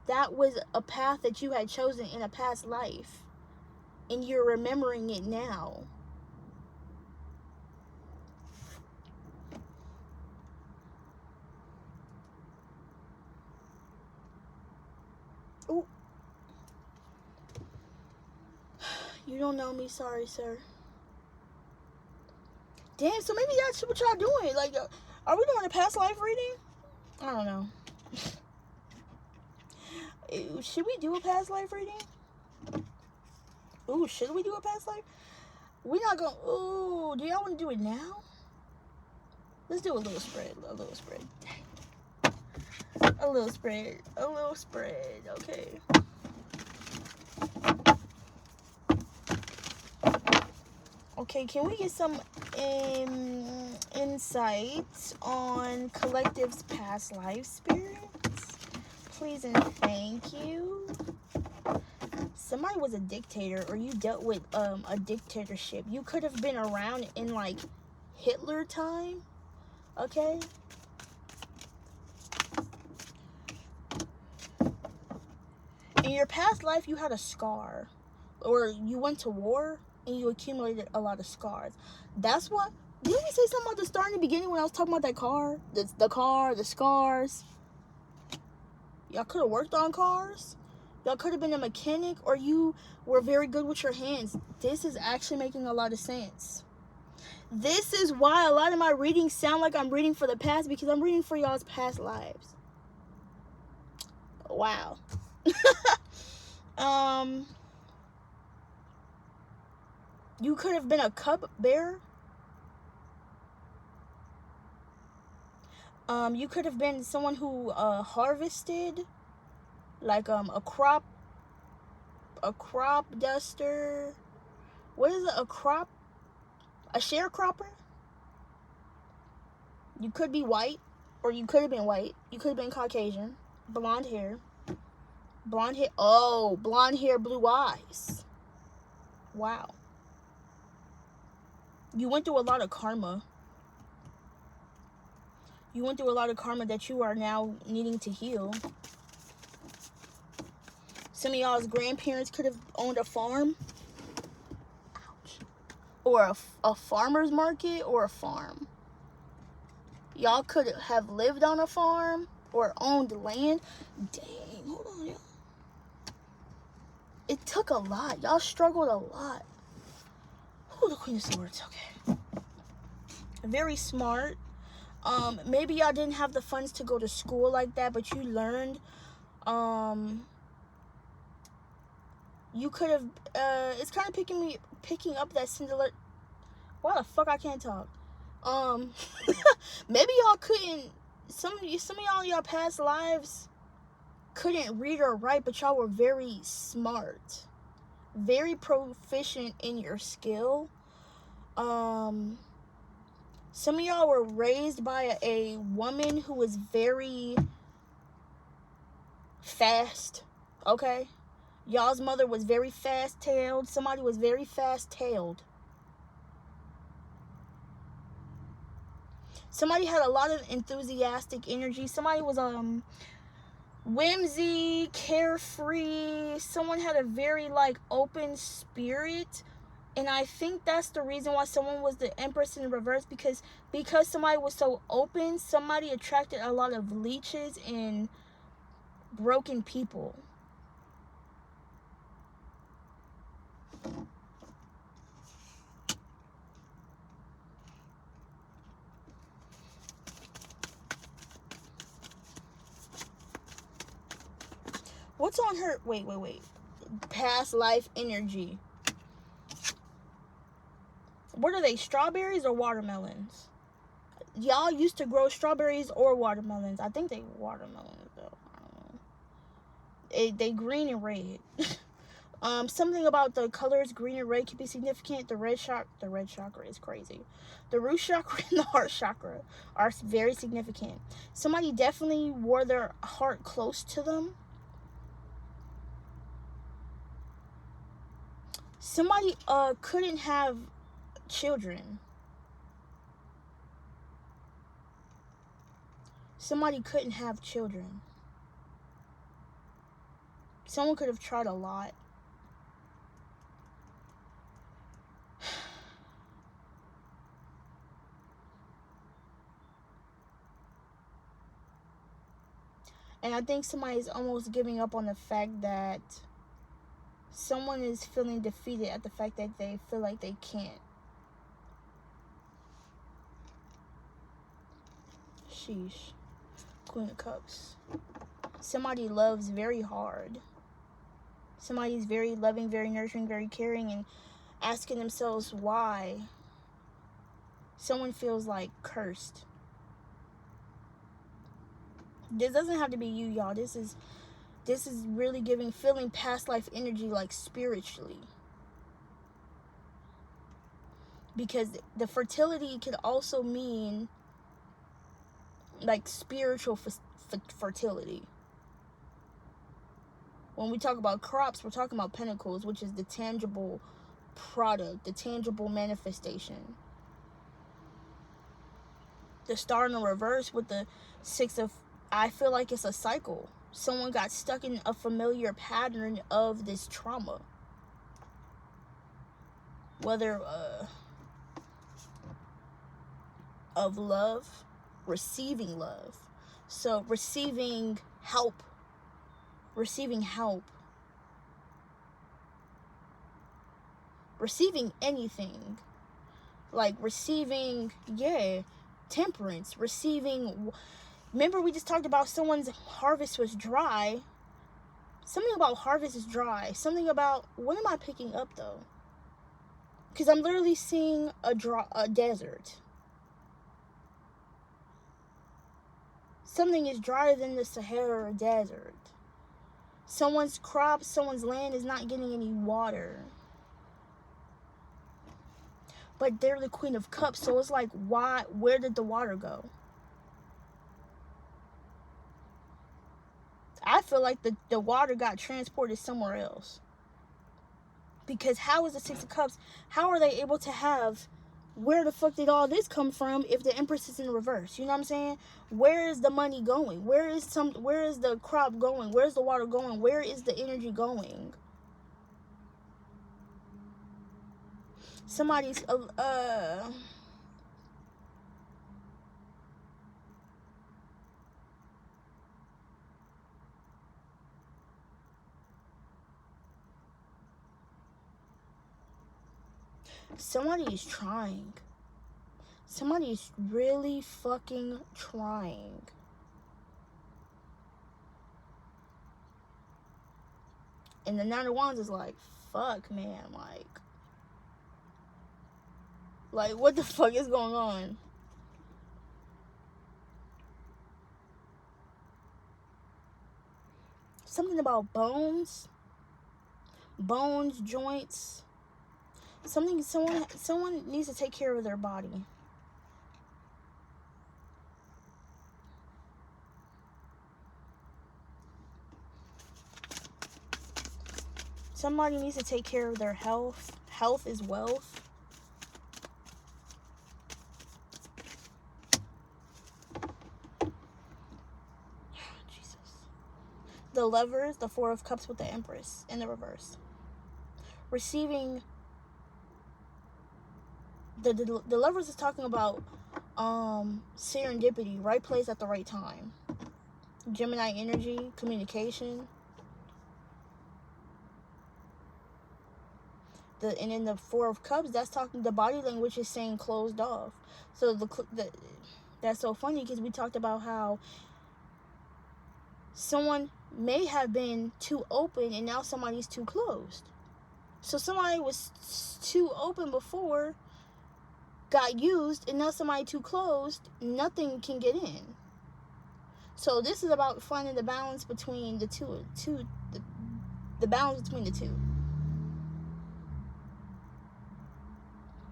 That was a path that you had chosen in a past life. And you're remembering it now. Ooh. You don't know me, sorry, sir. Damn, so maybe that's what y'all doing. Like, are we doing a past life reading? I don't know. Should we do a past life reading? Ooh, should we do a past life? We're not going... Ooh, do y'all want to do it now? Let's do a little spread. A little spread. A little spread. A little spread. Okay. Okay, can we get some insight on Collective's past life spirits? Please and thank you. Somebody was a dictator, or you dealt with a dictatorship. You could have been around in, like, Hitler time. Okay? In your past life, you had a scar. Or you went to war, and you accumulated a lot of scars. That's what... Didn't we say something about the star in the beginning when I was talking about that car? The car, the scars. Y'all could have worked on cars. Y'all could have been a mechanic, or you were very good with your hands. This is actually making a lot of sense. This is why a lot of my readings sound like I'm reading for the past, because I'm reading for y'all's past lives. Wow. You could have been a cupbearer. You could have been someone who harvested, like a crop duster. What is it? A sharecropper? You could be white, or you could have been white. You could have been Caucasian. Blonde hair. Oh, blonde hair, blue eyes. Wow. You went through a lot of karma. You went through a lot of karma that you are now needing to heal. Some of y'all's grandparents could have owned a farm. Ouch. Or a farmer's market, or a farm. Y'all could have lived on a farm or owned land. Dang, hold on, y'all. It took a lot. Y'all struggled a lot. Ooh, the Queen of Swords. Okay. Very smart. Maybe y'all didn't have the funds to go to school like that, but you learned. You could have. It's kind of picking up that Cinderella. Why the fuck I can't talk? Maybe y'all couldn't. Some of y'all past lives couldn't read or write, but y'all were very smart, very proficient in your skill. Some of y'all were raised by a woman who was very fast, okay? Y'all's mother was very fast-tailed. Somebody was very fast-tailed. Somebody had a lot of enthusiastic energy. Somebody was whimsy, carefree. Someone had a very, like, open spirit. And I think that's the reason why someone was the Empress in reverse, because somebody was so open, somebody attracted a lot of leeches and broken people. What's on her? Wait. Past life energy. What are they? Strawberries or watermelons? Y'all used to grow strawberries or watermelons. I think they watermelons though. I don't know. They green and red. Something about the colors green and red can be significant. The red chakra is crazy. The root chakra and the heart chakra are very significant. Somebody definitely wore their heart close to them. Somebody couldn't have children. Somebody couldn't have children. Someone could have tried a lot. And I think somebody's almost giving up on the fact that someone is feeling defeated at the fact that they feel like they can't. Sheesh. Queen of Cups. Somebody loves very hard. Somebody's very loving, very nurturing, very caring, and asking themselves why. Someone feels like cursed. This doesn't have to be you, y'all. This is really feeling past life energy, like spiritually. Because the fertility could also mean like spiritual fertility. When we talk about crops, we're talking about pentacles, which is the tangible product, the tangible manifestation. The star in the reverse with the 6 of, I feel like it's a cycle. Someone got stuck in a familiar pattern of this trauma. Whether of love, receiving love. So receiving help. Receiving anything. Like receiving, temperance. Remember we just talked about someone's harvest was dry. Something about harvest is dry. Something about, what am I picking up though? Because I'm literally seeing a desert. Something is drier than the Sahara Desert. Someone's crop, someone's land is not getting any water. But they're the Queen of Cups, so it's like, why? Where did the water go? I feel like the water got transported somewhere else. Because how is the 6 of Cups, how are they able to have, where the fuck did all this come from if the Empress is in reverse? You know what I'm saying? Where is the money going? Where is the crop going? Where's the water going? Where is the energy going? Somebody's somebody is trying. Somebody is really fucking trying. And the 9 of Wands is like, fuck, man, like what the fuck is going on? Something about bones, joints. Someone needs to take care of their body. Somebody needs to take care of their health. Health is wealth. Jesus. The Lovers, the 4 of Cups with the Empress in the reverse. Receiving. The Lovers is talking about serendipity, right place at the right time. Gemini energy, communication. And in the 4 of Cups, that's talking, the body language is saying closed off. So that's so funny because we talked about how someone may have been too open and now somebody's too closed. So somebody was too open before, got used, and now somebody too closed, nothing can get in. So this is about finding the balance between the the balance between the two.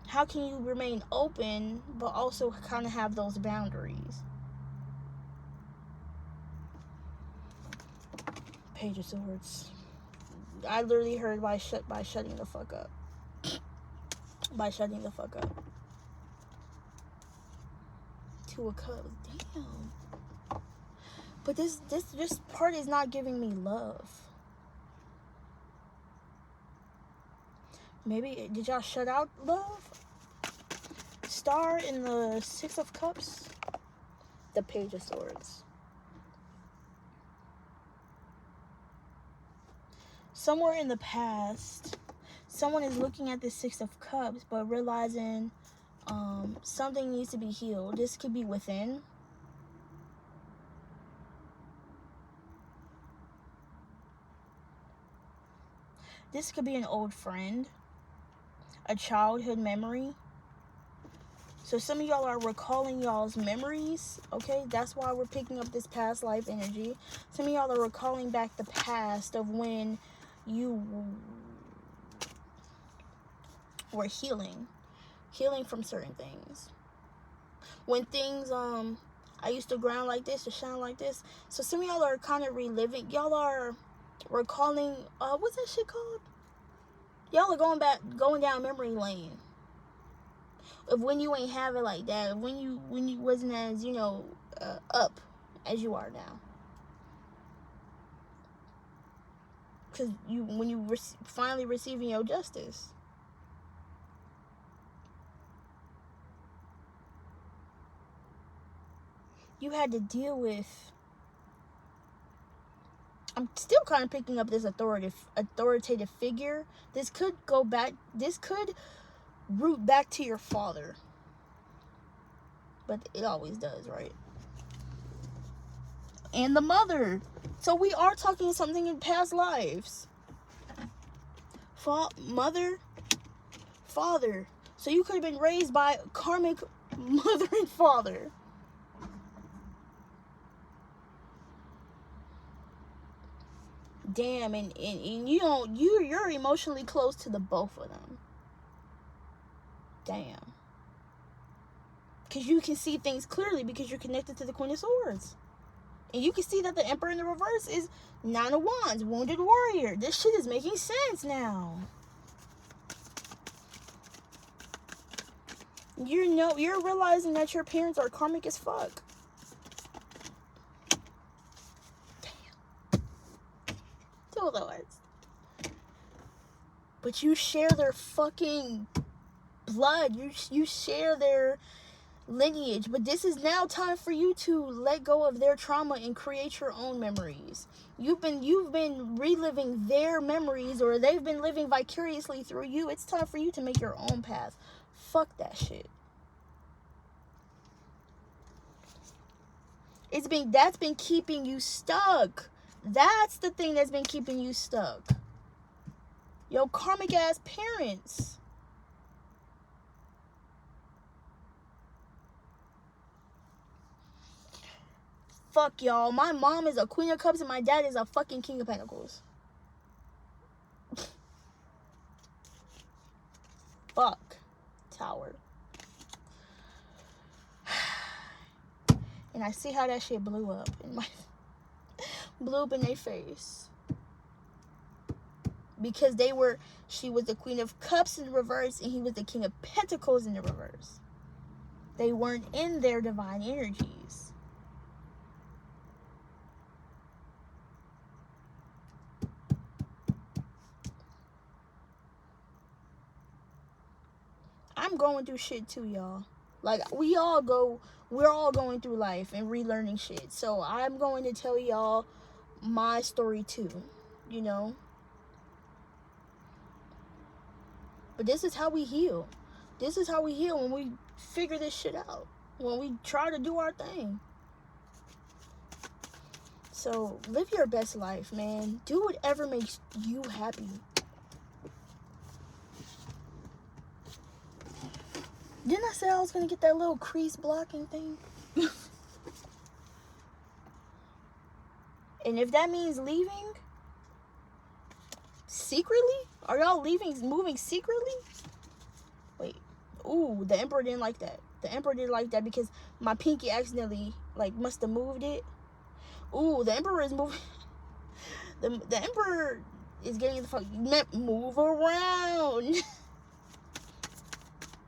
How can you remain open but also kind of have those boundaries? Page of Swords. I literally heard by shutting the fuck up. By shutting the fuck up. Two of Cups. Damn. But this part is not giving me love. Maybe did y'all shut out love? Star in the Six of Cups. The Page of Swords. Somewhere in the past, someone is looking at the Six of Cups but realizing something needs to be healed. This could be within. This could be an old friend, a childhood memory. So some of y'all are recalling y'all's memories, okay? That's why we're picking up this past life energy. Some of y'all are recalling back the past of when you were healing from certain things. When things, I used to ground like this, to shine like this. So some of y'all are kind of reliving. Y'all are recalling, what's that shit called? Y'all are going down memory lane of when you ain't have it like that, when you wasn't as, you know, up as you are now. Because when you finally receiving your justice. You had to deal with, I'm still kind of picking up this authoritative figure. This could root back to your father. But it always does, right? And the mother. So we are talking something in past lives. Mother, father. So you could have been raised by karmic mother and father. Damn, and you're emotionally close to the both of them. Damn. Because you can see things clearly because you're connected to the Queen of Swords. And you can see that the Emperor in the reverse is Nine of Wands, Wounded Warrior. This shit is making sense now. You're realizing that your parents are karmic as fuck. Damn. Two Lords. But you share their fucking blood. You share their lineage. But this is now time for you to let go of their trauma and create your own memories. You've been reliving their memories, or they've been living vicariously through you. It's time for you to make your own path. Fuck that shit. That's been keeping you stuck. That's the thing that's been keeping you stuck. Your karmic ass parents. Fuck y'all. My mom is a Queen of Cups and my dad is a fucking King of Pentacles. Fuck. Tower. And I see how that shit blew up in their face. Because she was the Queen of Cups in reverse and he was the King of Pentacles in the reverse. They weren't in their divine energies. I'm going through shit too, y'all. Like, we're all going through life and relearning shit. So I'm going to tell y'all my story too, you know. But this is how we heal. This is how we heal when we figure this shit out. When we try to do our thing. So live your best life, man. Do whatever makes you happy. Didn't I say I was going to get that little crease blocking thing? And if that means leaving secretly, are y'all moving secretly? Wait. Ooh, the Emperor didn't like that. The Emperor didn't like that because my pinky accidentally, like, must have moved it. Ooh, the Emperor is moving. The Emperor is getting the fuck, move around.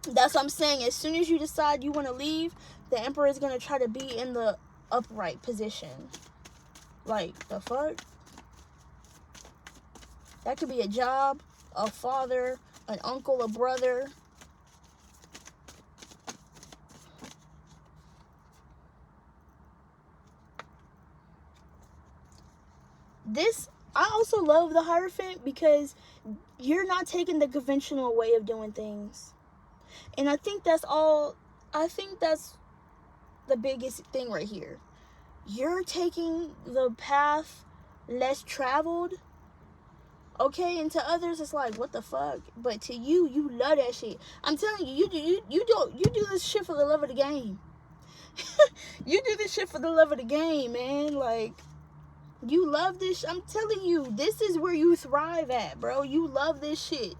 That's what I'm saying. As soon as you decide you want to leave, the Emperor is going to try to be in the upright position. Like, the fuck? That could be a job, a father, an uncle, a brother. I also love the Hierophant because you're not taking the conventional way of doing things. And I think that's the biggest thing right here. You're taking the path less traveled. Okay, and to others it's like, what the fuck? But to you, you love that shit. I'm telling you, you do this shit for the love of the game. You do this shit for the love of the game, man. Like, you love this. I'm telling you, this is where you thrive at, bro. You love this shit.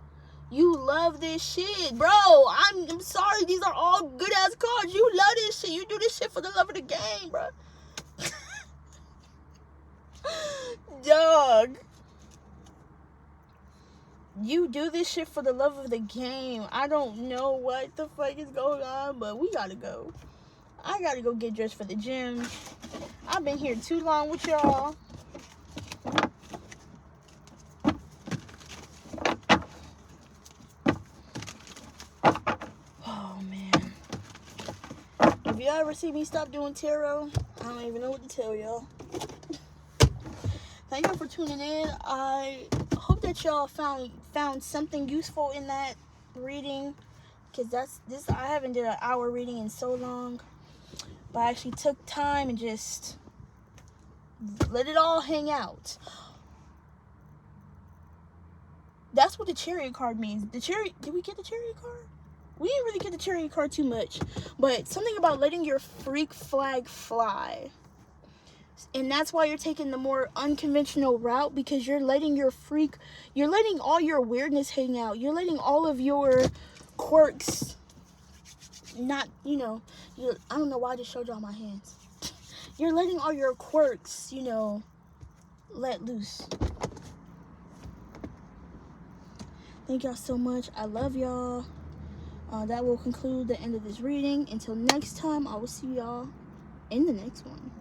You love this shit, bro. I'm sorry. These are all good ass cards. You love this shit. You do this shit for the love of the game, bro. Dog. You do this shit for the love of the game. I don't know what the fuck is going on, but we gotta go. I gotta go get dressed for the gym. I've been here too long with y'all. Oh, man. If y'all ever see me stop doing tarot, I don't even know what to tell y'all. Thank you for tuning in. I hope that y'all found something useful in that reading, because I haven't did an hour reading in so long, but I actually took time and just let it all hang out. That's what the Chariot card means. Did we get the Chariot card? We didn't really get the Chariot card too much, but something about letting your freak flag fly. And that's why you're taking the more unconventional route, because you're letting all your weirdness hang out. You're letting all of your quirks I don't know why I just showed y'all my hands. You're letting all your quirks, let loose. Thank y'all so much. I love y'all. That will conclude the end of this reading. Until next time, I will see y'all in the next one.